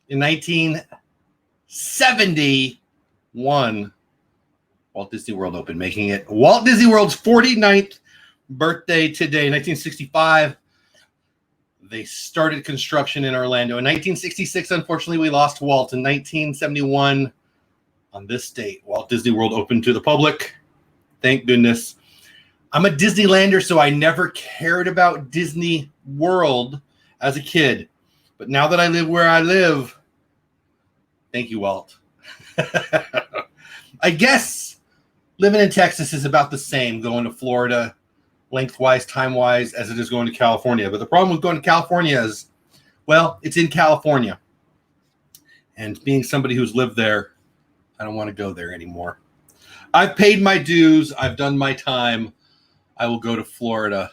In 1971, Walt Disney World opened, making it Walt Disney World's 49th birthday today. 1965, they started construction in Orlando. In 1966, unfortunately, we lost Walt. In 1971, on this date, Walt Disney World opened to the public. Thank goodness. I'm a Disneylander, so I never cared about Disney World as a kid. But now that I live where I live, thank you, Walt. I guess living in Texas is about the same going to Florida, lengthwise, time-wise, as it is going to California. But the problem with going to California is, well, it's in California. And being somebody who's lived there, I don't want to go there anymore. I've paid my dues. I've done my time. I will go to Florida.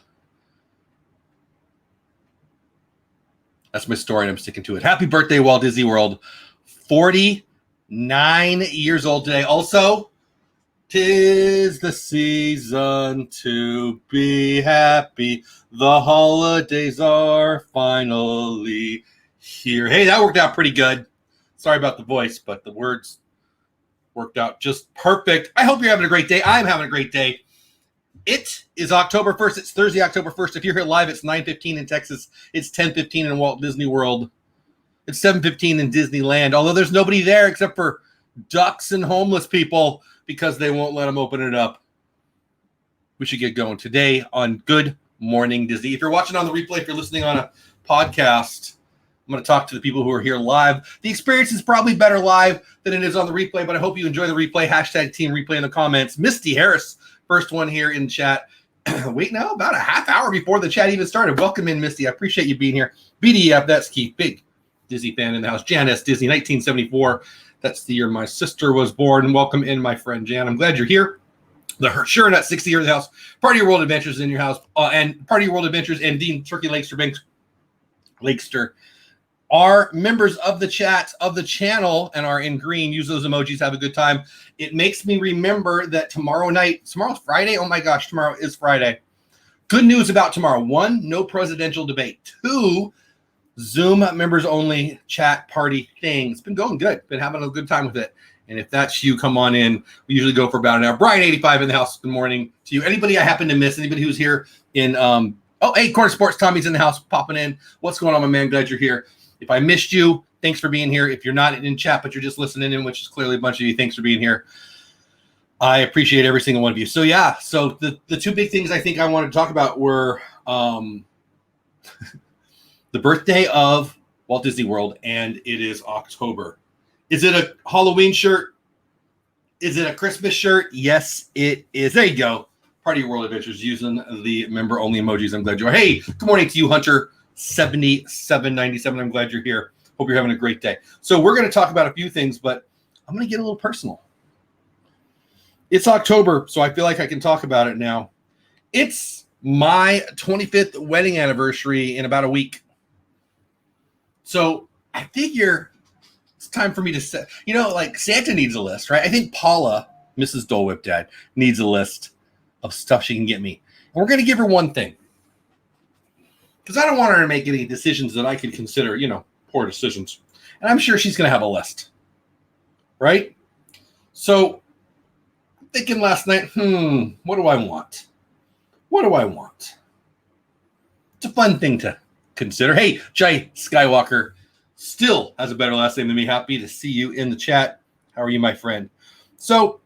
That's my story, and I'm sticking to it. Happy birthday, Walt Disney World. 49 years old today. Also, 'tis the season to be happy. The holidays are finally here. Hey, that worked out pretty good. Sorry about the voice, but the words worked out just perfect. I hope you're having a great day. I'm having a great day. It is October 1st. It's Thursday, October 1st. If you're here live, it's 9:15 in Texas. It's 10:15 in Walt Disney World. It's 7:15 in Disneyland, although there's nobody there except for ducks and homeless people because they won't let them open it up. We should get going today on Good Morning Disney. If you're watching on the replay, if you're listening on a podcast, I'm going to talk to the people who are here live. The experience is probably better live than it is on the replay, but I hope you enjoy the replay. Hashtag Team Replay in the comments. Misty Harris, first one here in chat. Wait, now about a half hour before the chat even started. Welcome in, Misty. I appreciate you being here. BDF, that's Keith. Big Disney fan in the house. Jan S. Disney, 1974. That's the year my sister was born. Welcome in, my friend Jan. I'm glad you're here. Sure, not 60 years in the house. Party World Adventures in your house. And Party World Adventures and Dean Turkey Lakester are members of the chat of the channel and are in green. Use those emojis. Have a good time. It makes me remember that tomorrow's Friday. Oh my gosh, tomorrow is Friday. Good news about tomorrow. 1, no presidential debate. 2, Zoom members only chat party thing. It's been going good. Been having a good time with it. And if that's you, come on in. We usually go for about an hour. Brian 85 in the house. Good morning to you. Anybody I happen to miss? Anybody who's here in hey, Corner Sports, Tommy's in the house popping in. What's going on, my man? Glad you're here. If I missed you, thanks for being here. If you're not in chat, but you're just listening in, which is clearly a bunch of you, thanks for being here. I appreciate every single one of you. So yeah, so the two big things I think I wanted to talk about were the birthday of Walt Disney World, and it is October. Is it a Halloween shirt? Is it a Christmas shirt? Yes, it is. There you go. Party World Adventures using the member-only emojis. I'm glad you're here. Hey, good morning to you, Hunter. 7797. I'm glad you're here. Hope you're having a great day. So we're going to talk about a few things, but I'm going to get a little personal. It's October, so I feel like I can talk about it now. It's my 25th wedding anniversary in about a week. So I figure it's time for me to set, like Santa needs a list, right? I think Paula, Mrs. Dole Whip Dad, needs a list of stuff she can get me. And we're going to give her one thing. Because I don't want her to make any decisions that I could consider, poor decisions. And I'm sure she's going to have a list. Right? So, I'm thinking last night, what do I want? What do I want? It's a fun thing to consider. Hey, Jay Skywalker still has a better last name than me. Happy to see you in the chat. How are you, my friend? So,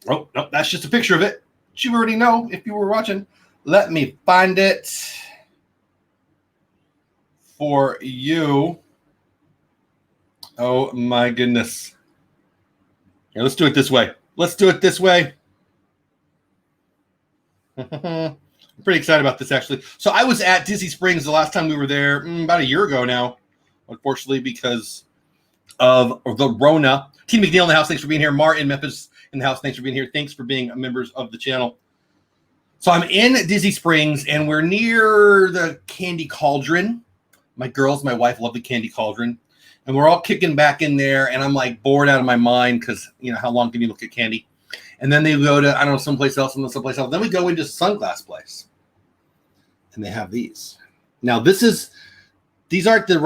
oh, no, that's just a picture of it. You already know if you were watching. Let me find it for you. Oh my goodness. Here, let's do it this way. Let's do it this way. I'm pretty excited about this, actually. So I was at Disney Springs the last time we were there, about a year ago now, unfortunately, because of the Rona. Team McNeil in the house, thanks for being here. Mar in Memphis in the house, thanks for being here. Thanks for being members of the channel. So I'm in Disney Springs, and we're near the Candy Cauldron. My wife love the Candy Cauldron. And we're all kicking back in there, and I'm like bored out of my mind because, how long can you look at candy? And then they go to, I don't know, someplace else, and then someplace else. Then we go into Sunglass Place, and they have these. Now, this is These aren't the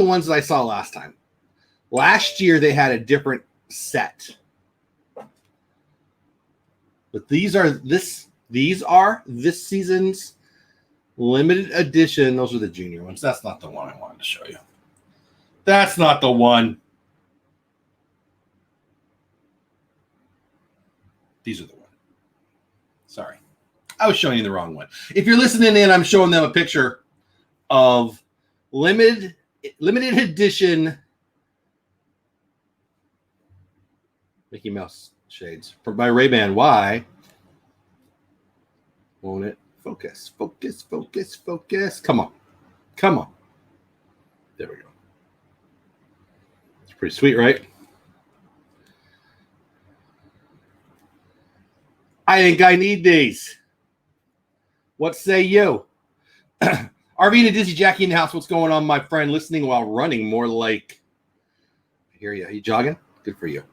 ones that I saw last time. Last year they had a different set. But these are this season's limited edition. Those are the junior ones. That's not the one I wanted to show you. That's not the one. These are the one. Sorry. I was showing you the wrong one. If you're listening in, I'm showing them a picture of limited edition Mickey Mouse shades by Ray-Ban. Why won't it focus? Focus, focus, focus. Come on. Come on. There we go. It's pretty sweet, right? I think I need these. What say you? RV and Dizzy Jackie in the house. What's going on, my friend? Listening while running, more like. I hear you. Are you jogging? Good for you.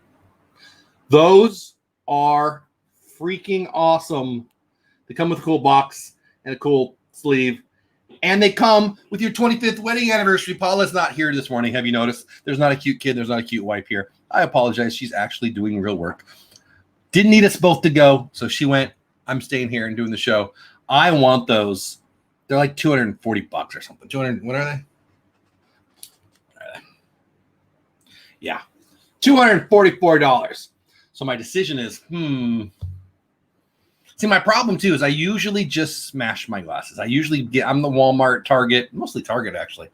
Those are freaking awesome. They come with a cool box and a cool sleeve. And they come with your 25th wedding anniversary. Paula's not here this morning. Have you noticed? There's not a cute kid. There's not a cute wife here. I apologize. She's actually doing real work. Didn't need us both to go, so she went. I'm staying here and doing the show. I want those. They're like $240 or something. 200. What are they? Yeah, $244. So my decision is, See, my problem too is I usually just smash my glasses. I'm the Walmart, Target, mostly Target actually.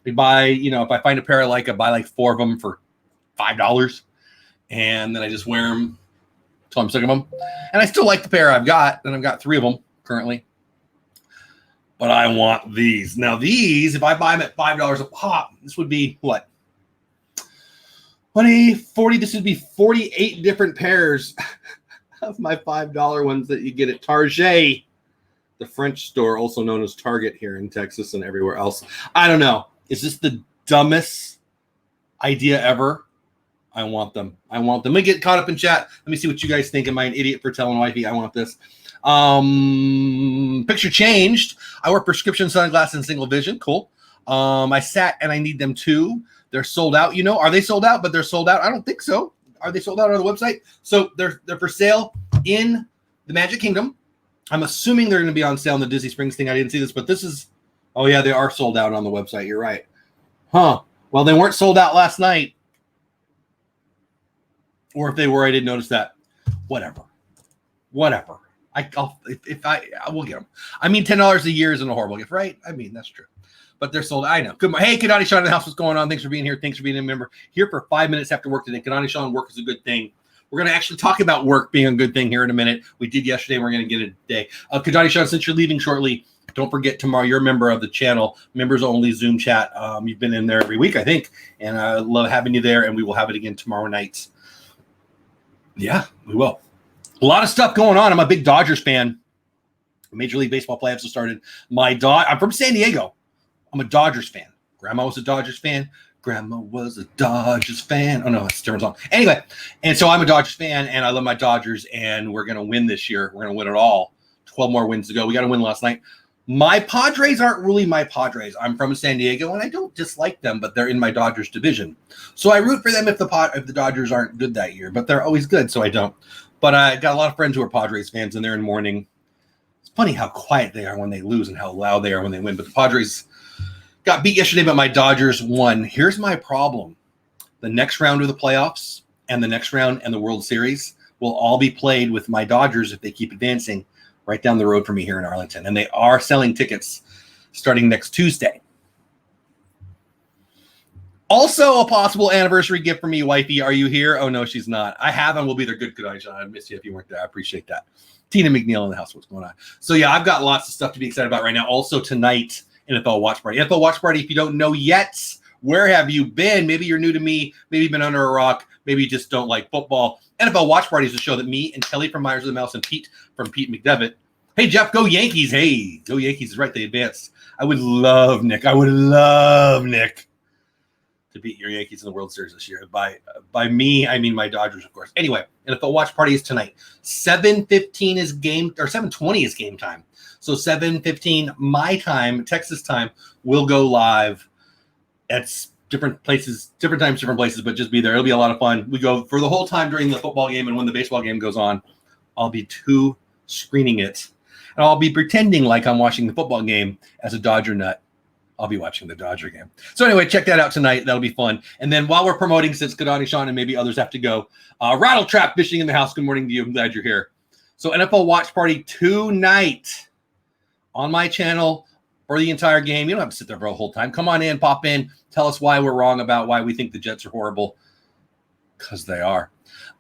We buy, if I find a pair I like, I buy like 4 of them for $5, and then I just wear them till I'm sick of them. And I still like the pair I've got, and I've got 3 of them currently. But I want these. Now these, if I buy them at $5 a pop, this would be what? 40, this would be 48 different pairs of my $5 ones that you get at Target, the French store, also known as Target here in Texas and everywhere else. I don't know. Is this the dumbest idea ever? I want them. Let me get caught up in chat. Let me see what you guys think. Am I an idiot for telling wifey I want this? Picture changed. I wear prescription sunglasses in single vision. Cool. I sat and I need them too. They're sold out. Are they sold out? But they're sold out. I don't think so. Are they sold out on the website? So they're for sale in the Magic Kingdom. I'm assuming they're going to be on sale in the Disney Springs thing. I didn't see this, but this is. Oh yeah, they are sold out on the website. You're right. Huh. Well, they weren't sold out last night. Or if they were, I didn't notice that. Whatever. I will get them. I mean, $10 a year isn't a horrible gift, right? I mean, that's true. But they're sold. I know. Good morning. Hey, Kadani Sean in the house. What's going on? Thanks for being here. Thanks for being a member here for 5 minutes after work today. Kadani Sean, work is a good thing. We're going to actually talk about work being a good thing here in a minute. We did yesterday. And we're going to get it today. Kadani Sean, since you're leaving shortly, don't forget tomorrow you're a member of the channel, members only Zoom chat. You've been in there every week, I think, and I love having you there. And we will have it again tomorrow night. Yeah, we will. A lot of stuff going on. I'm a big Dodgers fan. Major League Baseball playoffs have started. I'm from San Diego. I'm a Dodgers fan. Grandma was a Dodgers fan. Grandma was a Dodgers fan. Oh, no, it's a different song. Anyway, and so I'm a Dodgers fan, and I love my Dodgers, and we're going to win this year. We're going to win it all. 12 more wins to go. We got to win last night. My Padres aren't really my Padres. I'm from San Diego, and I don't dislike them, but they're in my Dodgers division. So I root for them if the Dodgers aren't good that year, but they're always good, so I don't. But I got a lot of friends who are Padres fans, and they're in mourning. It's funny how quiet they are when they lose and how loud they are when they win. But the Padres got beat yesterday, but my Dodgers won. Here's my problem. The next round of the playoffs and the next round and the World Series will all be played with my Dodgers if they keep advancing right down the road from me here in Arlington. And they are selling tickets starting next Tuesday. Also, a possible anniversary gift for me, wifey. Are you here? Oh, no, she's not. I have and will be there. Good night, John. I'd miss you if you weren't there. I appreciate that. Tina McNeil in the house. What's going on? So, yeah, I've got lots of stuff to be excited about right now. Also, tonight, NFL Watch Party. NFL Watch Party, if you don't know yet, where have you been? Maybe you're new to me. Maybe you've been under a rock. Maybe you just don't like football. NFL Watch Party is a show that me and Kelly from Myers of the Mouse and Pete from Pete McDevitt. Hey, Jeff, go Yankees. Hey, go Yankees is right. They advanced. I would love Nick to to beat your Yankees in the World Series this year. By me, I mean my Dodgers, of course. Anyway, NFL watch party is tonight. 7:15 is game, or 7:20 is game time. So 7:15 my time, Texas time, will go live at different places, different times, different places, but just be there. It'll be a lot of fun. We go for the whole time during the football game, and when the baseball game goes on, I'll be screening it. And I'll be pretending like I'm watching the football game as a Dodger nut. I'll be watching the Dodger game. So anyway, check that out tonight. That'll be fun. And then while we're promoting, since Kadani, Sean, and maybe others have to go, Rattle Trap Fishing in the House. Good morning to you. I'm glad you're here. So NFL watch party tonight on my channel for the entire game. You don't have to sit there for a whole time. Come on in, pop in, tell us why we're wrong about why we think the Jets are horrible, because they are.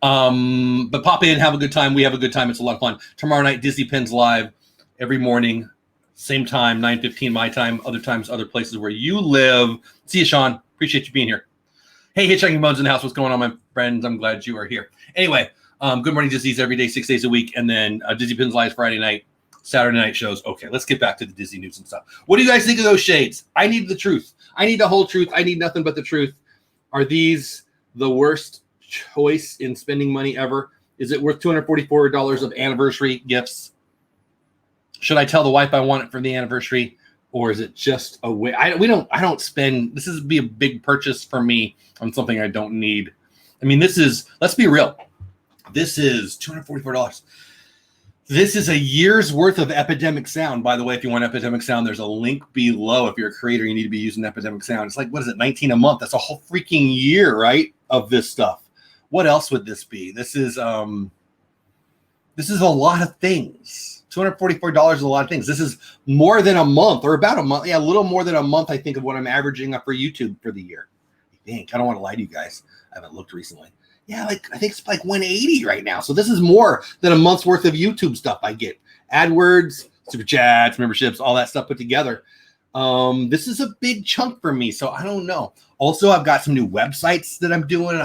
But pop in, have a good time. We have a good time. It's a lot of fun. Tomorrow night, Disney Pins live every morning. Same time, 9:15 my time, other times, other places where you live. See you, Sean. Appreciate you being here. Hey, Hitchhiking Bones in the house. What's going on, my friends? I'm glad you are here. Anyway, Good Morning Disney's every day, 6 days a week. And then Disney Pins Live Friday night, Saturday night shows. Okay, let's get back to the Disney news and stuff. What do you guys think of those shades? I need the truth. I need the whole truth. I need nothing but the truth. Are these the worst choice in spending money ever? Is it worth $244 of anniversary gifts? Should I tell the wife I want it for the anniversary, or is it just a way? I don't spend. This is be a big purchase for me on something I don't need. I mean, let's be real. This is $244. This is a year's worth of Epidemic Sound. By the way, if you want Epidemic Sound, there's a link below. If you're a creator, you need to be using Epidemic Sound. It's like, what is it, $19 a month? That's a whole freaking year, right, of this stuff. What else would this be? This is a lot of things. $244 is a lot of things. This is more than a month, or about a month. Yeah, a little more than a month, I think, of what I'm averaging up for YouTube for the year. I think. I don't want to lie to you guys. I haven't looked recently. Yeah, I think it's like 180 right now. So this is more than a month's worth of YouTube stuff I get. AdWords, Super Chats, memberships, all that stuff put together. This is a big chunk for me, so I don't know. Also, I've got some new websites that I'm doing.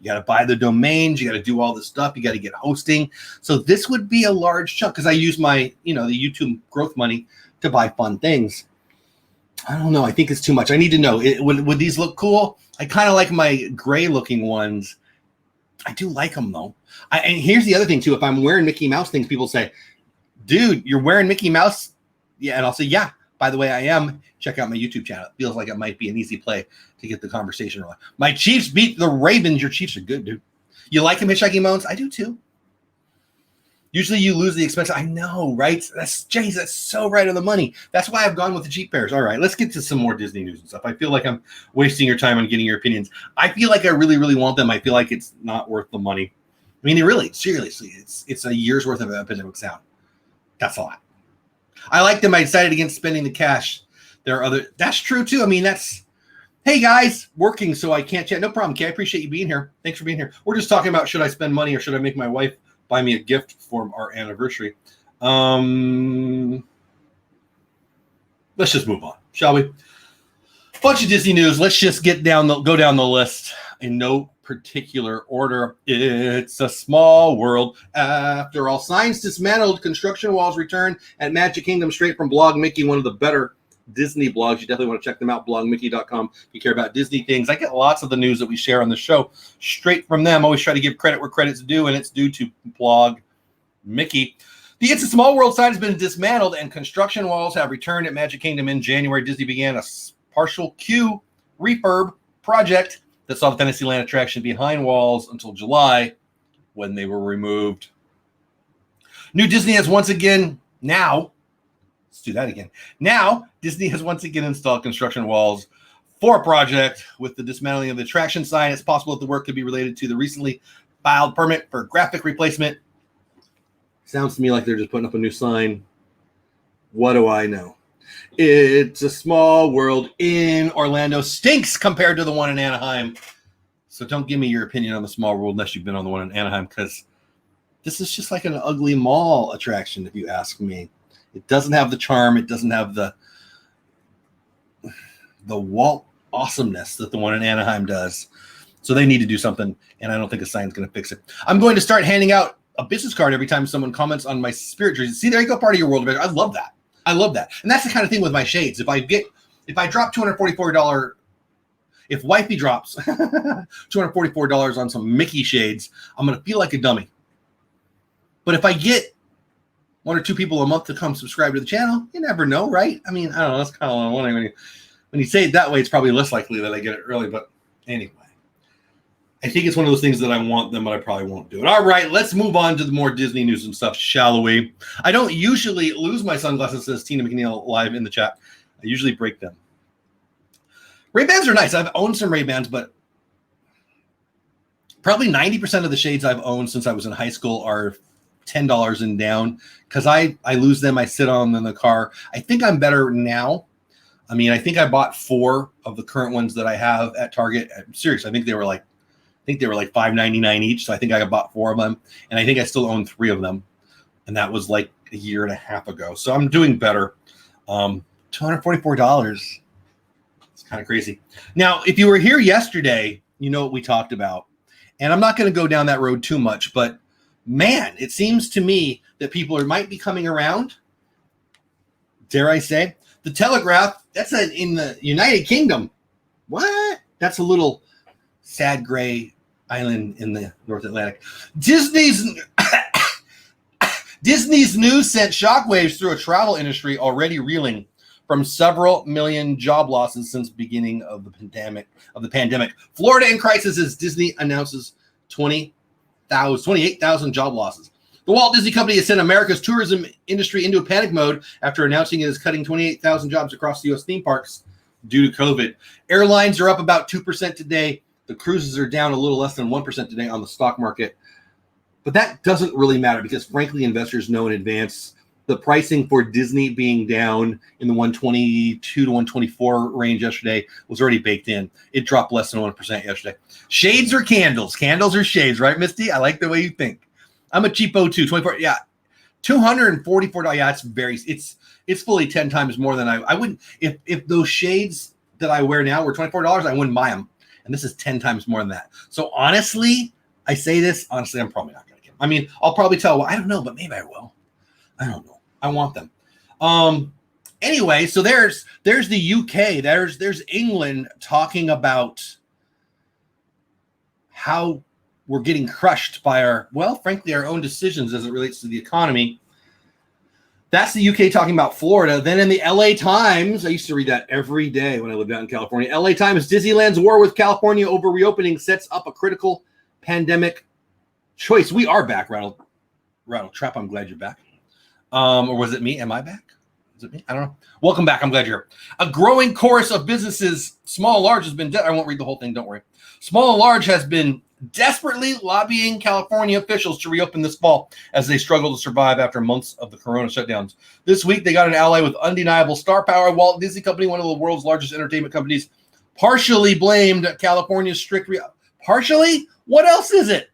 You got to buy the domains. You got to do all this stuff. You got to get hosting. So this would be a large chunk because I use my, the YouTube growth money to buy fun things. I don't know. I think it's too much. I need to know. Would these look cool? I kind of like my gray looking ones. I do like them though. And here's the other thing too. If I'm wearing Mickey Mouse things, people say, dude, you're wearing Mickey Mouse? Yeah. And I'll say, yeah, by the way, I am. Check out my YouTube channel. It feels like it might be an easy play to get the conversation rolling. My Chiefs beat the Ravens. Your Chiefs are good, dude. You like them, Hitchhiking Bones? I do too. Usually you lose the expense. I know, right? That's so right on the money. That's why I've gone with the cheap pairs. All right, let's get to some more Disney news and stuff. I feel like I'm wasting your time on getting your opinions. I feel like I really, really want them. I feel like it's not worth the money. I mean, really, seriously, it's a year's worth of Epidemic Sound. That's a lot. I like them. I decided against spending the cash. There are other. That's true too. I mean, hey guys, working, so I can't chat. No problem, Kay. I appreciate you being here. Thanks for being here. We're just talking about should I spend money or should I make my wife buy me a gift for our anniversary. Let's just move on, shall we? Bunch of Disney news. Let's just go down the list in no particular order. It's a small world. After all, signs dismantled, construction walls return at Magic Kingdom, straight from Blog Mickey, one of the better Disney blogs. You definitely want to check them out, blogmickey.com, if you care about Disney things. I get lots of the news that we share on the show straight from them. Always try to give credit where credit's due, and it's due to Blog Mickey. The It's a Small World sign has been dismantled, and construction walls have returned at Magic Kingdom in January. Disney began a partial queue refurb project that saw the Fantasyland attraction behind walls until July, when they were removed. New Disney has once again now Let's do that again. Now, Disney has once again installed construction walls for a project. With the dismantling of the attraction sign, it's possible that the work could be related to the recently filed permit for graphic replacement. Sounds to me like they're just putting up a new sign. What do I know? It's a Small World in Orlando stinks compared to the one in Anaheim. So don't give me your opinion on the Small World unless you've been on the one in Anaheim, because this is just like an ugly mall attraction, if you ask me. It doesn't have the charm. It doesn't have the Walt awesomeness that the one in Anaheim does. So they need to do something, and I don't think a sign's going to fix it. I'm going to start handing out a business card every time someone comments on my Spirit jersey. See, there you go, part of your world. I love that. I love that. And that's the kind of thing with my shades. If I drop $244, If Wifey drops $244 on some Mickey shades, I'm going to feel like a dummy. But if I get 1 or 2 people a month to come subscribe to the channel, you never know, right? I mean, I don't know. That's kind of what I'm wondering. When you say it that way, it's probably less likely that I get it early. But anyway, I think it's one of those things that I want them, but I probably won't do it. All right, let's move on to the more Disney news and stuff, shall we? I don't usually lose my sunglasses, says Tina McNeil live in the chat. I usually break them. Ray-Bans are nice. I've owned some Ray-Bans, but probably 90% of the shades I've owned since I was in high school are $10 and down because I lose them. I sit on them in the car. I think I'm better now. I mean, I think I bought 4 of the current ones that I have at Target. I'm serious. I think they were like $5.99 each. So I think I bought 4 of them, and I think I still own 3 of them, and that was like a year and a half ago. So I'm doing better. $244. It's kind of crazy. Now, if you were here yesterday, you know what we talked about, and I'm not going to go down that road too much, but man, it seems to me that people might be coming around. Dare I say? The Telegraph, that's in the United Kingdom. What? That's a little sad gray island in the North Atlantic. Disney's news sent shockwaves through a travel industry already reeling from several million job losses since the beginning of the pandemic. Florida in crisis as Disney announces 28,000 job losses. The Walt Disney Company has sent America's tourism industry into a panic mode after announcing it is cutting 28,000 jobs across the U.S. theme parks due to COVID. Airlines are up about 2% today. The cruises are down a little less than 1% today on the stock market. But that doesn't really matter because, frankly, investors know in advance the pricing for Disney being down in the 122 to 124 range yesterday was already baked in. It dropped less than 1% yesterday. Shades or candles? Candles or shades, right, Misty? I like the way you think. I'm a cheapo too. 24, yeah, $244. Yeah, it's fully 10 times more than I wouldn't. If those shades that I wear now were $24, I wouldn't buy them. And this is 10 times more than that. So honestly, I say this honestly, I'm probably not going to get them. I mean, I'll probably tell. Well, I don't know, but maybe I will. I don't know. I want them. Anyway, so there's the UK. There's England talking about how we're getting crushed by frankly, our own decisions as it relates to the economy. That's the UK talking about Florida. Then in the LA Times, I used to read that every day when I lived out in California. LA Times, Disneyland's war with California over reopening sets up a critical pandemic choice. We are back, Rattle Trap. I'm glad you're back. Or was it me? Am I back? Is it me? I don't know. Welcome back. I'm glad you're here. A growing chorus of businesses, small and large, has been, I won't read the whole thing. Don't worry. Small and large has been desperately lobbying California officials to reopen this fall as they struggle to survive after months of the corona shutdowns. This week, they got an ally with undeniable star power. Walt Disney Company, one of the world's largest entertainment companies, partially blamed California's strict partially? What else is it?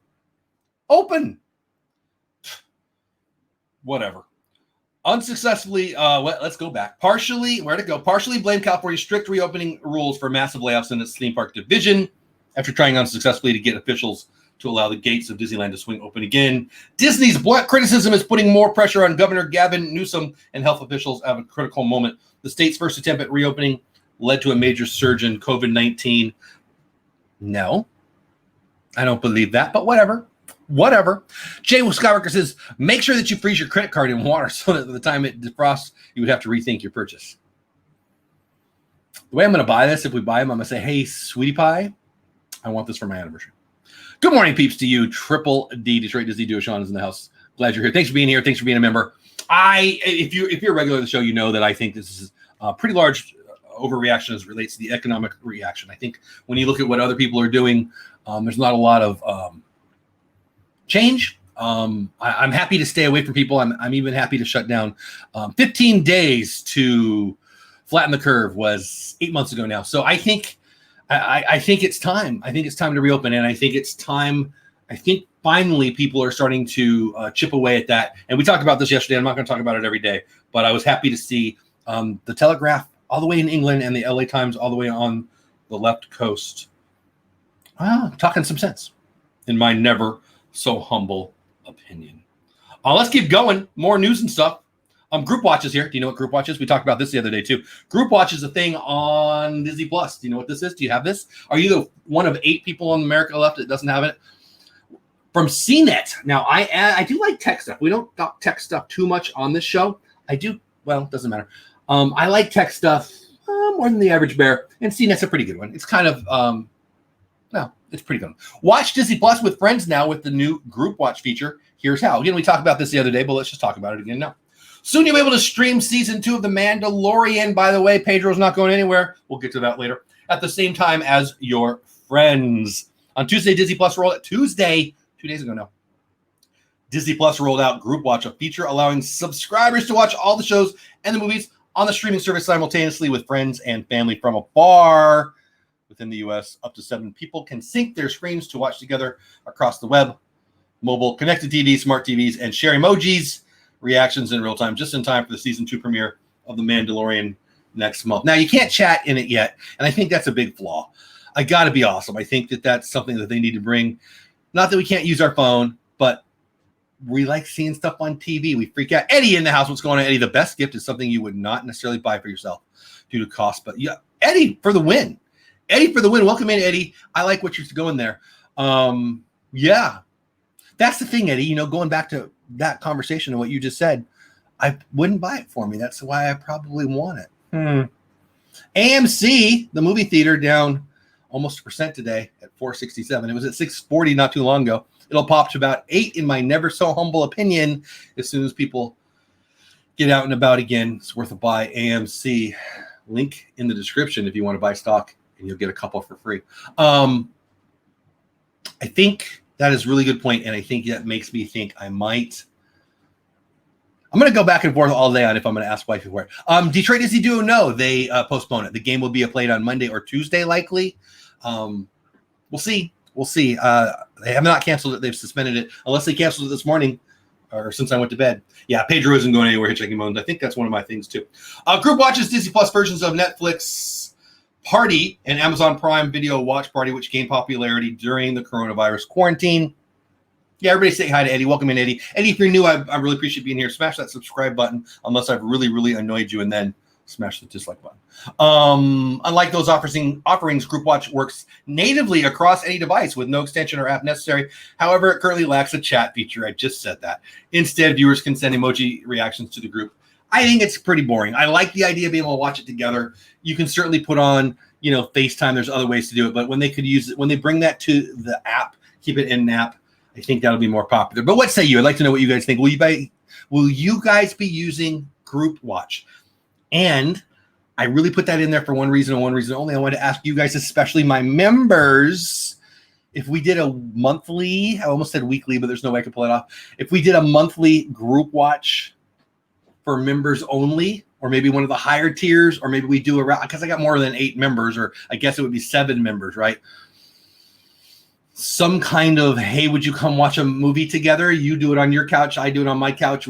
Open. Whatever. Unsuccessfully, let's go back. Partially blamed California's strict reopening rules for massive layoffs in its theme park division after trying unsuccessfully to get officials to allow the gates of Disneyland to swing open again. Disney's blunt criticism is putting more pressure on Governor Gavin Newsom and health officials at a critical moment. The state's first attempt at reopening led to a major surge in COVID-19. No, I don't believe that, but whatever. Jay Skywalker says, make sure that you freeze your credit card in water so that by the time it defrosts, you would have to rethink your purchase. The way I'm going to buy this, if we buy them, I'm going to say, hey, sweetie pie, I want this for my anniversary. Good morning, peeps, to you. Triple D, Detroit Disney Duo. Sean is in the house. Glad you're here. Thanks for being here. Thanks for being a member. If you're a regular of the show, you know that I think this is a pretty large overreaction as it relates to the economic reaction. I think when you look at what other people are doing, there's not a lot of change. I'm happy to stay away from people. I'm even happy to shut down. 15 days to flatten the curve was 8 months ago now. So I think it's time. I think it's time to reopen, and I think it's time. I think finally people are starting to chip away at that. And we talked about this yesterday. I'm not going to talk about it every day, but I was happy to see the Telegraph all the way in England and the LA Times all the way on the left coast. Talking some sense, in my never so humble opinion. Let's keep going. More news and stuff. Group watch is here. Do you know what group watch is? We talked about this the other day too. Group watch is a thing on Disney Plus. Do you know what this is? Do you have this? Are you the one of 8 people in America left that doesn't have it? From CNET. Now, I do like tech stuff. We don't talk tech stuff too much on this show. I do. Well, it doesn't matter. I like tech stuff more than the average bear, and CNET's a pretty good one. It's kind of, no, it's pretty good. Watch Disney Plus with friends now with the new group watch feature. Here's how. Again, we talked about this the other day, but let's just talk about it again now. Soon you'll be able to stream season 2 of The Mandalorian. By the way, Pedro's not going anywhere. We'll get to that later. At the same time as your friends. On Tuesday, Disney Plus rolled out Tuesday, 2 days ago now. Disney Plus rolled out Group Watch, a feature allowing subscribers to watch all the shows and the movies on the streaming service simultaneously with friends and family from afar. Within the U.S., up to 7 people can sync their screens to watch together across the web, mobile, connected TVs, smart TVs, and share emojis, reactions in real time, just in time for the season 2 premiere of The Mandalorian next month. Now, you can't chat in it yet, and I think that's a big flaw. I got to be awesome. I think that that's something that they need to bring. Not that we can't use our phone, but we like seeing stuff on TV. We freak out. Eddie in the house. What's going on, Eddie? The best gift is something you would not necessarily buy for yourself due to cost. But yeah, Eddie for the win. Eddie for the win. Welcome in, Eddie. I like what you're going there. Yeah, that's the thing, Eddie. You know, going back to that conversation and what you just said, I wouldn't buy it for me. That's why I probably want it. AMC, the movie theater, down almost 1% today at 467. It was at 640 not too long ago. It'll pop to about 8 in my never so humble opinion as soon as people get out and about again. It's worth a buy. AMC, link in the description if you want to buy stock, and you'll get a couple for free. I think that is a really good point, and I think that makes me think I'm going to go back and forth all day on if I'm going to ask wifey for it. Detroit Is He Duo? No, they postpone it. The game will be played on Monday or Tuesday, likely. We'll see. They have not canceled it. They've suspended it, unless they canceled it this morning or since I went to bed. Yeah, Pedro isn't going anywhere. Hitchhiking Moans. I think that's one of my things too. Group watches Disney Plus versions of Netflix Party and Amazon Prime Video Watch Party, which gained popularity during the coronavirus quarantine. Yeah, everybody say hi to Eddie. Welcome in, Eddie. Eddie, if you're new, I really appreciate being here. Smash that subscribe button, unless I've really, really annoyed you, and then smash the dislike button. Unlike those offerings, Group Watch works natively across any device with no extension or app necessary. However, it currently lacks a chat feature. I just said that. Instead, viewers can send emoji reactions to the group. I think it's pretty boring. I like the idea of being able to watch it together. You can certainly put on, FaceTime. There's other ways to do it, but when they could use it, when they bring that to the app, keep it in an app, I think that'll be more popular. But what say you? I'd like to know what you guys think. Will you guys be using Group Watch? And I really put that in there for one reason and one reason only. I wanted to ask you guys, especially my members, if we did a monthly, I almost said weekly, but there's no way I could pull it off. If we did a monthly Group Watch for members only, or maybe one of the higher tiers, or maybe we do because I got more than 8 members, or I guess it would be 7 members, right? Some kind of, hey, would you come watch a movie together? You do it on your couch, I do it on my couch.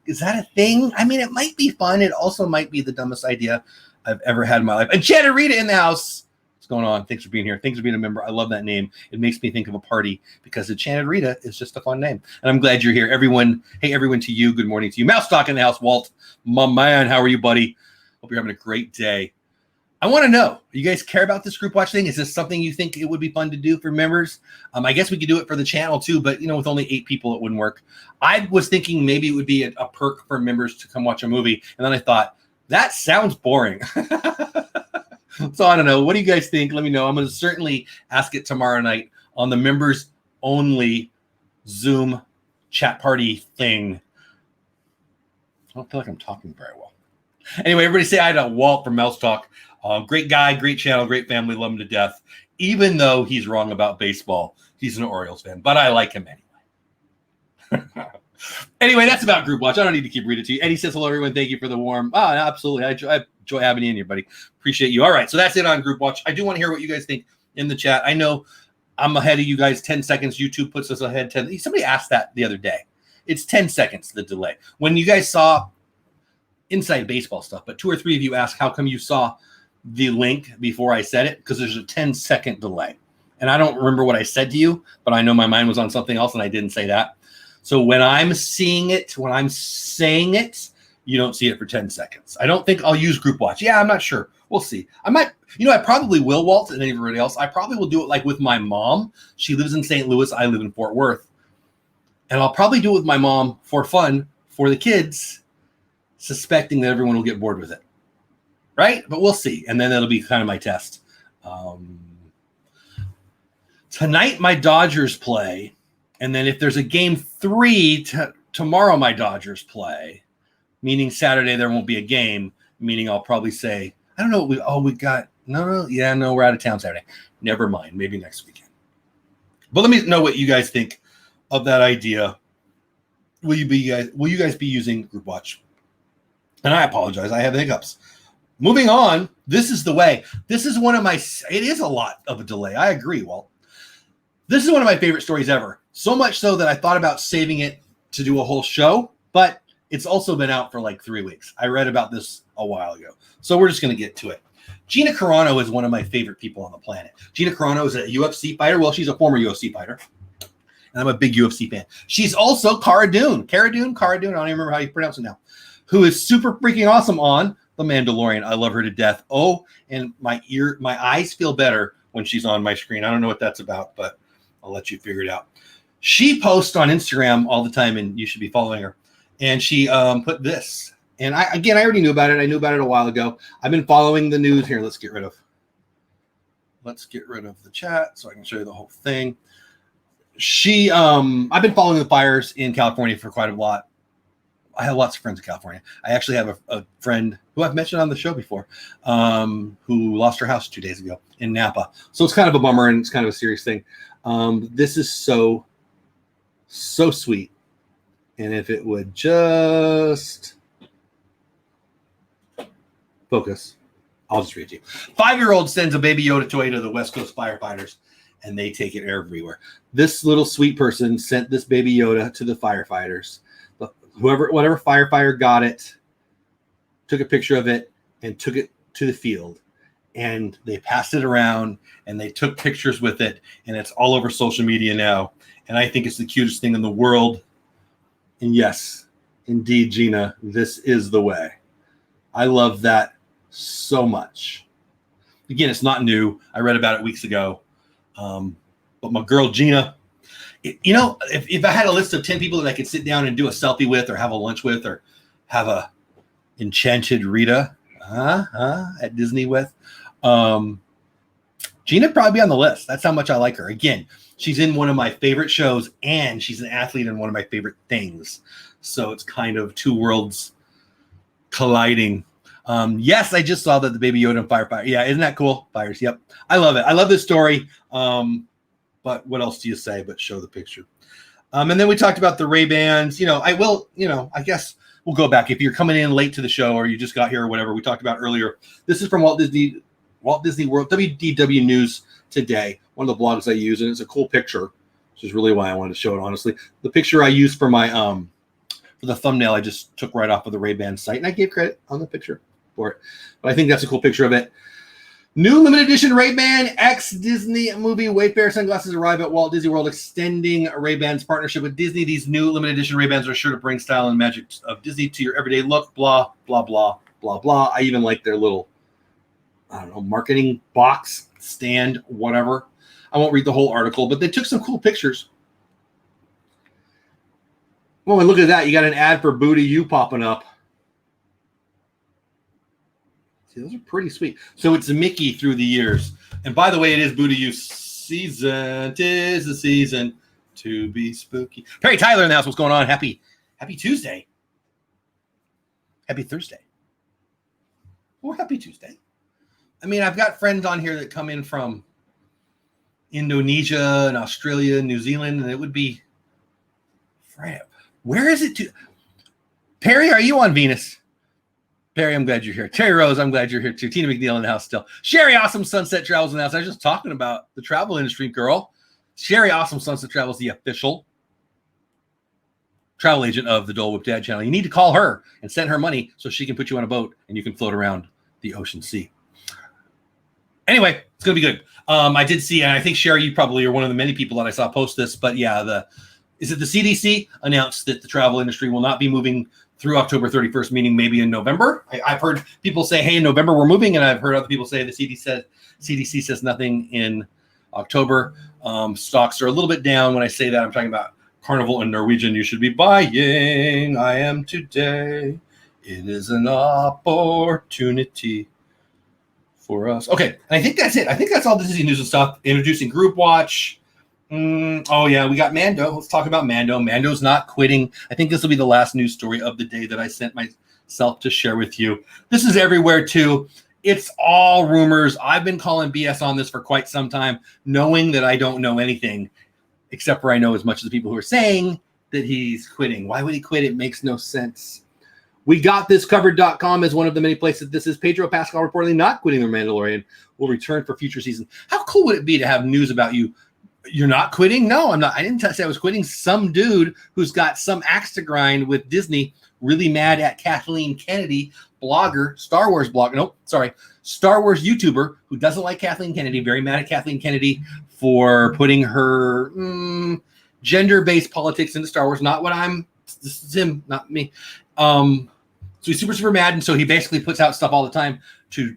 Is that a thing? I mean, it might be fun. It also might be the dumbest idea I've ever had in my life. And Chad Rita in the house. What's going on? Thanks for being here. Thanks for being a member. I love that name. It makes me think of a party because Enchanted Rita is just a fun name. And I'm glad you're here. Everyone, hey, everyone to you. Good morning to you. Mouse Talk in the house, Walt. My man, how are you, buddy? Hope you're having a great day. I want to know, you guys care about this Group Watch thing? Is this something you think it would be fun to do for members? I guess we could do it for the channel too, but with only 8 people, it wouldn't work. I was thinking maybe it would be a perk for members to come watch a movie. And then I thought, that sounds boring. So I don't know. What do you guys think? Let me know. I'm going to certainly ask it tomorrow night on the members only Zoom chat party thing. I don't feel like I'm talking very well. Anyway, everybody say hi to Walt from Mouse Talk. Great guy, great channel, great family, love him to death. Even though he's wrong about baseball, he's an Orioles fan, but I like him anyway. Anyway, that's about Group Watch. I don't need to keep reading it to you. Eddie says hello, everyone. Thank you for the warm. Oh, absolutely. I enjoy having you in here, buddy. Appreciate you. All right, so that's it on Group Watch. I do want to hear what you guys think in the chat. I know I'm ahead of you guys 10 seconds. YouTube puts us ahead 10. Somebody asked that the other day. It's 10 seconds, the delay. When you guys saw inside baseball stuff, but 2 or 3 of you asked how come you saw the link before I said it, because there's a 10-second delay. And I don't remember what I said to you, but I know my mind was on something else and I didn't say that. So when I'm seeing it, when I'm saying it, you don't see it for 10 seconds. I don't think I'll use group watch. Yeah, I'm not sure. We'll see. I might, I probably will, Walt, and everybody else. I probably will do it like with my mom. She lives in St. Louis. I live in Fort Worth. And I'll probably do it with my mom for fun for the kids, suspecting that everyone will get bored with it. Right? But we'll see. And then that'll be kind of my test. Tonight, my Dodgers play. And then if there's a game 3, tomorrow my Dodgers play. Meaning Saturday there won't be a game, meaning I'll probably say, I don't know, we're out of town Saturday. Never mind, maybe next weekend. But let me know what you guys think of that idea. Will you guys be using Group Watch? And I apologize, I have hiccups. Moving on, this is the way. This is one of my, it is a lot of a delay. I agree, Walt. This is one of my favorite stories ever. So much so that I thought about saving it to do a whole show, but it's also been out for like 3 weeks. I read about this a while ago. So we're just going to get to it. Gina Carano is one of my favorite people on the planet. Gina Carano is a UFC fighter. Well, she's a former UFC fighter. And I'm a big UFC fan. She's also Cara Dune. I don't even remember how you pronounce it now. Who is super freaking awesome on The Mandalorian. I love her to death. Oh, and my eyes feel better when she's on my screen. I don't know what that's about, but I'll let you figure it out. She posts on Instagram all the time, and you should be following her. And she put this. And I already knew about it. I knew about it a while ago. I've been following the news here. Let's get rid of the chat so I can show you the whole thing. I've been following the fires in California for quite a lot. I have lots of friends in California. I actually have a friend who I've mentioned on the show before, who lost her house 2 days ago in Napa. So it's kind of a bummer, and it's kind of a serious thing. This is so sweet. And if it would just focus, I'll just read it to you. 5-year-old sends a Baby Yoda toy to the West Coast firefighters, and they take it everywhere. This little sweet person sent this Baby Yoda to the firefighters. Whatever firefighter got it, took a picture of it, and took it to the field. And they passed it around, and they took pictures with it, and it's all over social media now. And I think it's the cutest thing in the world. And yes, indeed, Gina, this is the way. I love that so much. Again, it's not new. I read about it weeks ago. But my girl, Gina, if I had a list of 10 people that I could sit down and do a selfie with or have a lunch with or have a enchanted Rita at Disney with, Gina would probably be on the list. That's how much I like her. Again, she's in one of my favorite shows, and she's an athlete in one of my favorite things. So it's kind of two worlds colliding. Yes, I just saw that the Baby Yoda and firefighter. Yeah, isn't that cool? Fires. Yep. I love it. I love this story. But what else do you say but show the picture? And then we talked about the Ray-Bans. I guess we'll go back. If you're coming in late to the show or you just got here or whatever, we talked about earlier. This is from Walt Disney World, WDW News Today, one of the blogs I use, and it's a cool picture, which is really why I wanted to show it, honestly. The picture I used for my for the thumbnail I just took right off of the Ray-Ban site, and I gave credit on the picture for it. But I think that's a cool picture of it. New limited edition Ray-Ban X Disney movie Wayfarer sunglasses arrive at Walt Disney World, extending Ray-Ban's partnership with Disney. These new limited edition Ray-Bans are sure to bring style and magic of Disney to your everyday look. Blah, blah, blah, blah, blah. I even like their little, marketing box, stand, whatever. I won't read the whole article, but they took some cool pictures. Oh, and look at that. You got an ad for Booty You popping up. See, those are pretty sweet. So it's Mickey through the years. And by the way, it is Booty You season. 'Tis the season to be spooky. Perry Tyler in the house. What's going on? Happy Tuesday. Happy Thursday. Or happy Tuesday. I mean, I've got friends on here that come in from Indonesia and Australia and New Zealand, and it would be where is it to? Perry, are you on Venus? Perry, I'm glad you're here. Terry Rose, I'm glad you're here too. Tina McNeil in the house still. Sherry Awesome Sunset Travels in the house. I was just talking about the travel industry, girl. Sherry Awesome Sunset Travels, the official travel agent of the Dole Whip Dad channel. You need to call her and send her money so she can put you on a boat and you can float around the ocean sea. Anyway, it's going to be good. I did see, and I think, Sherry, you probably are one of the many people that I saw post this, but yeah, is it the CDC announced that the travel industry will not be moving through October 31st, meaning maybe in November. I've heard people say, hey, in November we're moving, and I've heard other people say the CDC says nothing in October. Stocks are a little bit down. When I say that, I'm talking about Carnival and Norwegian. You should be buying. I am today. It is an opportunity for us. Okay, and I think that's it. I think that's all the Disney news and stuff. Introducing Group Watch. Oh, yeah, we got Mando. Let's talk about Mando. Mando's not quitting. I think this will be the last news story of the day that I sent myself to share with you. This is everywhere, too. It's all rumors. I've been calling BS on this for quite some time, knowing that I don't know anything, except for I know as much as the people who are saying that he's quitting. Why would he quit? It makes no sense. We got this covered.com as one of the many places. This is Pedro Pascal reportedly not quitting The Mandalorian, will return for future seasons. How cool would it be to have news about you? You're not quitting? No, I'm not. I didn't say I was quitting. Some dude who's got some axe to grind with Disney, really mad at Kathleen Kennedy, blogger, Star Wars YouTuber who doesn't like Kathleen Kennedy, very mad at Kathleen Kennedy for putting her gender-based politics into Star Wars. This is him, not me. So he's super, super mad, and so he basically puts out stuff all the time to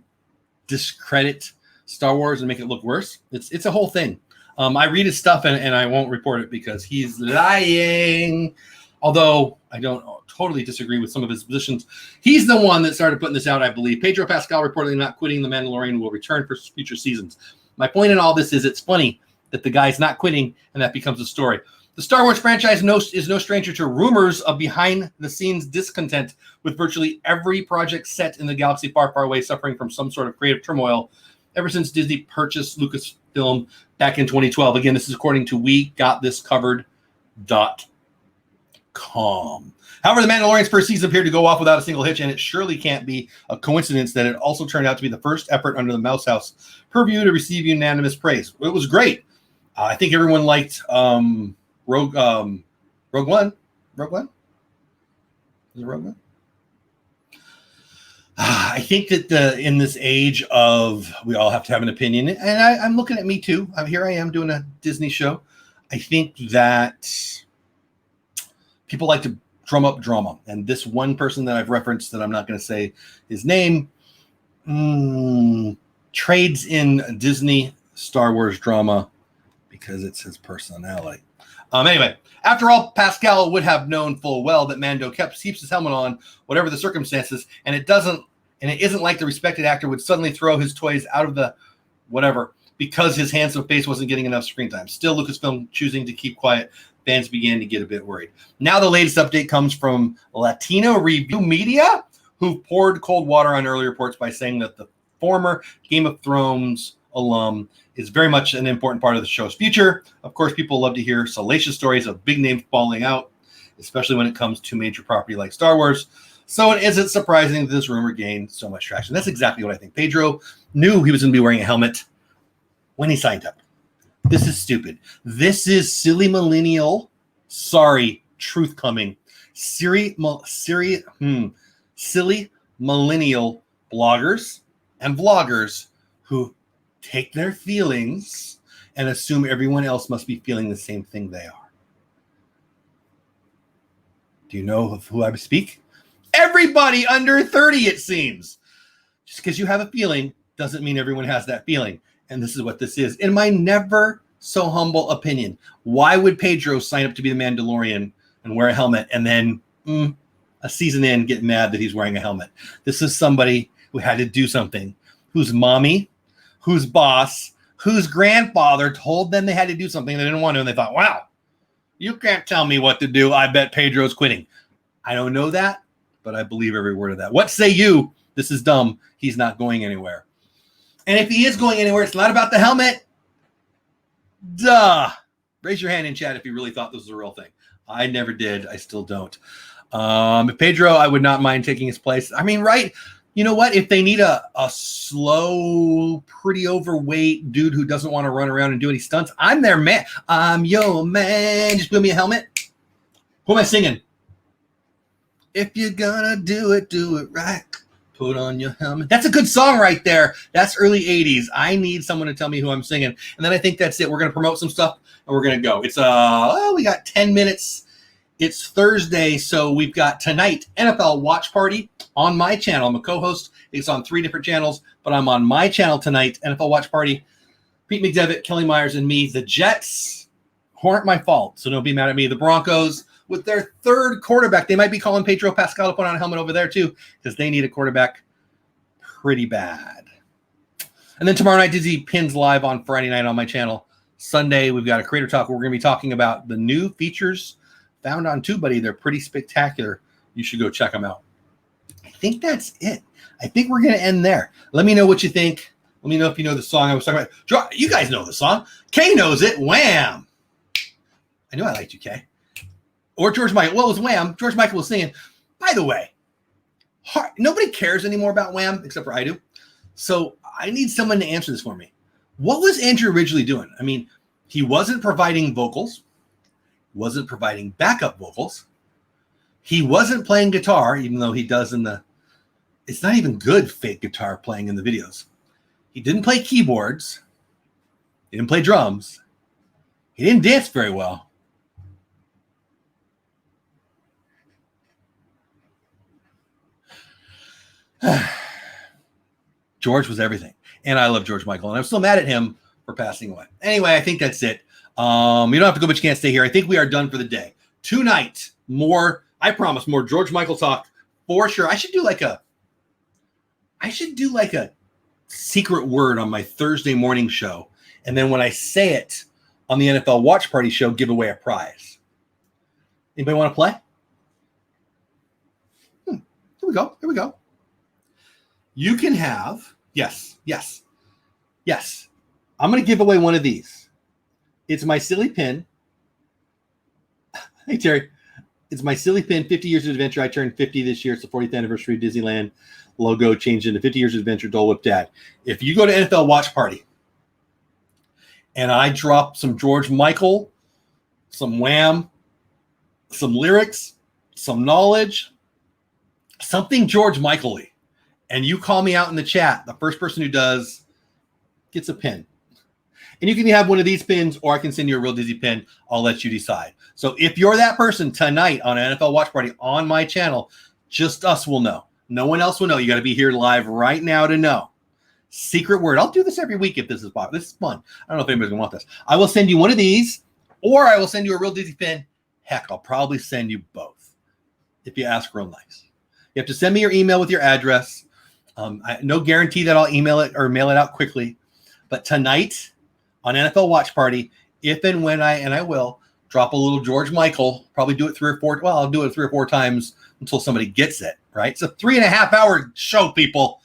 discredit Star Wars and make it look worse. It's a whole thing. I read his stuff, and I won't report it because he's lying. Although I don't totally disagree with some of his positions. He's the one that started putting this out, I believe. Pedro Pascal reportedly not quitting The Mandalorian, will return for future seasons. My point in all this is it's funny that the guy's not quitting, and that becomes a story. The Star Wars franchise is no stranger to rumors of behind-the-scenes discontent, with virtually every project set in the galaxy far, far away suffering from some sort of creative turmoil ever since Disney purchased Lucasfilm back in 2012. Again, this is according to WeGotThisCovered.com. However, The Mandalorian's first season appeared to go off without a single hitch, and it surely can't be a coincidence that it also turned out to be the first effort under the Mouse House purview to receive unanimous praise. It was great. I think everyone liked Rogue One. Rogue One? Is it Rogue One? I think that in this age of we all have to have an opinion, and I'm looking at me too. Here I am doing a Disney show. I think that people like to drum up drama, and this one person that I've referenced, that I'm not going to say his name, trades in Disney Star Wars drama because it's his personality. Anyway, after all, Pascal would have known full well that Mando keeps his helmet on, whatever the circumstances, and it isn't like the respected actor would suddenly throw his toys out of the whatever because his handsome face wasn't getting enough screen time. Still, Lucasfilm choosing to keep quiet, fans began to get a bit worried. Now the latest update comes from Latino Review Media, who poured cold water on early reports by saying that the former Game of Thrones alum is very much an important part of the show's future. Of course, people love to hear salacious stories of big names falling out, especially when it comes to major property like Star Wars. So it isn't surprising that this rumor gained so much traction. That's exactly what I think. Pedro knew he was going to be wearing a helmet when he signed up. This is stupid. This is silly millennial. Sorry, truth coming. Silly millennial bloggers and vloggers who take their feelings and assume everyone else must be feeling the same thing they are. Do you know of who I speak? Everybody under 30, it seems. Just because you have a feeling doesn't mean everyone has that feeling. And this is what this is. In my never so humble opinion, why would Pedro sign up to be the Mandalorian and wear a helmet and then a season in get mad that he's wearing a helmet? This is somebody who had to do something, whose mommy, whose boss, whose grandfather told them they had to do something they didn't want to, and they thought, wow, you can't tell me what to do. I bet Pedro's quitting. I don't know that, but I believe every word of that. What say you? This is dumb. He's not going anywhere. And if he is going anywhere, it's not about the helmet. Duh. Raise your hand in chat if you really thought this was a real thing. I never did. I still don't. Pedro, I would not mind taking his place. I mean, right? You know what? If they need a slow, pretty overweight dude who doesn't want to run around and do any stunts, I'm their man. I'm your man. Just give me a helmet. Who am I singing? If you're gonna do it right. Put on your helmet. That's a good song right there. That's early 80s. I need someone to tell me who I'm singing. And then I think that's it. We're going to promote some stuff and we're going to go. It's we got 10 minutes It's Thursday, so we've got tonight NFL Watch Party on my channel. I'm a co-host. It's on 3 different channels, but I'm on my channel tonight, NFL Watch Party. Pete McDevitt, Kelly Myers, and me. The Jets aren't my fault, so don't be mad at me. The Broncos, with their 3rd quarterback, they might be calling Pedro Pascal to put on a helmet over there too, because they need a quarterback pretty bad. And then tomorrow night, Disney Pins live on Friday night on my channel. Sunday, we've got a creator talk where we're going to be talking about the new features found on TubeBuddy. They're pretty spectacular. You should go check them out. I think that's it. I think we're going to end there. Let me know what you think. Let me know if you know the song I was talking about. You guys know the song. Kay knows it. Wham! I knew I liked you, Kay. Or George Michael. Well, it was Wham. George Michael was singing. By the way, nobody cares anymore about Wham except for I do. So I need someone to answer this for me. What was Andrew originally doing? I mean, he wasn't providing vocals. Wasn't providing backup vocals. He wasn't playing guitar, even though he does in the... It's not even good fake guitar playing in the videos. He didn't play keyboards. He didn't play drums. He didn't dance very well. George was everything. And I love George Michael. And I'm still mad at him for passing away. Anyway, I think that's it. You don't have to go, but you can't stay here. I think we are done for the day. Tonight, more, I promise, more George Michael talk for sure. I should do like a secret word on my Thursday morning show. And then when I say it on the NFL Watch Party show, give away a prize. Anybody want to play? Here we go. You can have, yes. I'm going to give away one of these. It's my silly pin. Hey, Terry. It's my silly pin, 50 Years of Adventure. I turned 50 this year. It's the 40th anniversary of Disneyland. Logo changed into 50 Years of Adventure, Dole Whip Dad. If you go to NFL Watch Party and I drop some George Michael, some Wham, some lyrics, some knowledge, something George Michael-y, and you call me out in the chat, the first person who does gets a pin. And you can have one of these pins, or I can send you a real Disney pin. I'll let you decide. So if you're that person tonight on NFL Watch Party on my channel, just us will know. No one else will know. You got to be here live right now to know. Secret word. I'll do this every week if this is popular. This is fun. I don't know if anybody's going to want this. I will send you one of these, or I will send you a real Disney pin. Heck, I'll probably send you both if you ask real nice. You have to send me your email with your address. No guarantee that I'll email it or mail it out quickly. But tonight on NFL Watch Party, if and when I will, drop a little George Michael, probably do it 3 or 4. Well, I'll do it 3 or 4 times until somebody gets it, right? It's a 3.5-hour show, people.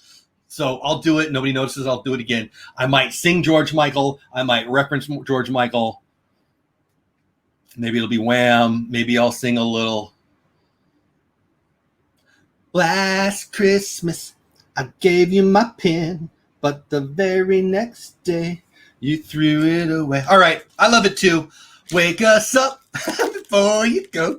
So I'll do it. Nobody notices. I'll do it again. I might sing George Michael. I might reference George Michael. Maybe it'll be Wham. Maybe I'll sing a little. Last Christmas, I gave you my pin, but the very next day, you threw it away. All right. I love it too. Wake us up before you go.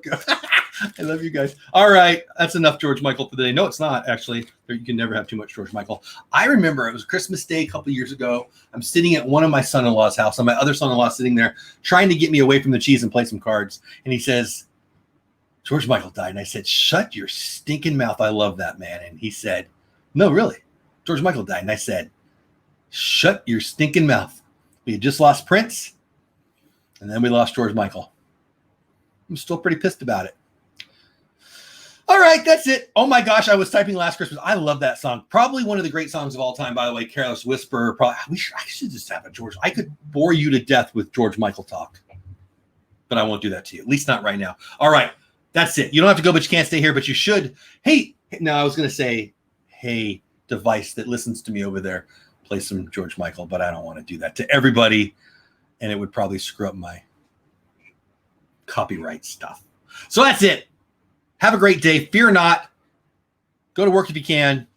I love you guys. All right. That's enough George Michael for the day. No, it's not, actually. You can never have too much George Michael. I remember it was Christmas Day a couple of years ago. I'm sitting at one of my son-in-law's house, and my other son-in-law sitting there trying to get me away from the cheese and play some cards. And he says, George Michael died. And I said, shut your stinking mouth. I love that man. And he said, no, really. George Michael died. And I said, shut your stinking mouth. We had just lost Prince, and then we lost George Michael. I'm still pretty pissed about it. All right, that's it. Oh my gosh, I was typing Last Christmas. I love that song. Probably one of the great songs of all time, by the way. Careless Whisper. I should just have a George. I could bore you to death with George Michael talk, but I won't do that to you. At least not right now. All right, that's it. You don't have to go, but you can't stay here, but you should. Hey, no, I was going to say, hey, device that listens to me over there, play some George Michael, but I don't want to do that to everybody, and it would probably screw up my copyright stuff. So that's it. Have a great day. Fear not. Go to work if you can.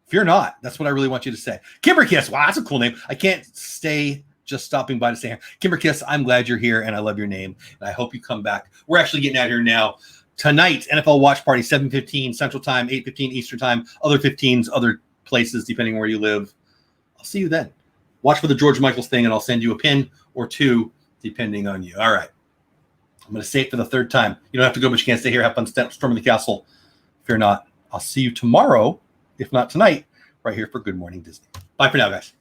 Fear not. That's what I really want you to say. Kimber Kiss. Wow, that's a cool name. I can't stay just stopping by to say, Kimber Kiss, I'm glad you're here, and I love your name, and I hope you come back. We're actually getting out here now. Tonight, NFL Watch Party, 7:15 Central Time, 8:15 Eastern Time, other 15s, other places, depending where you live. I'll see you then. Watch for the George Michaels thing, and I'll send you a pin or 2, depending on you. All right. I'm going to say it for the third time. You don't have to go, but you can't stay here. Have fun storming the castle. Fear not. I'll see you tomorrow, if not tonight, right here for Good Morning Disney. Bye for now, guys.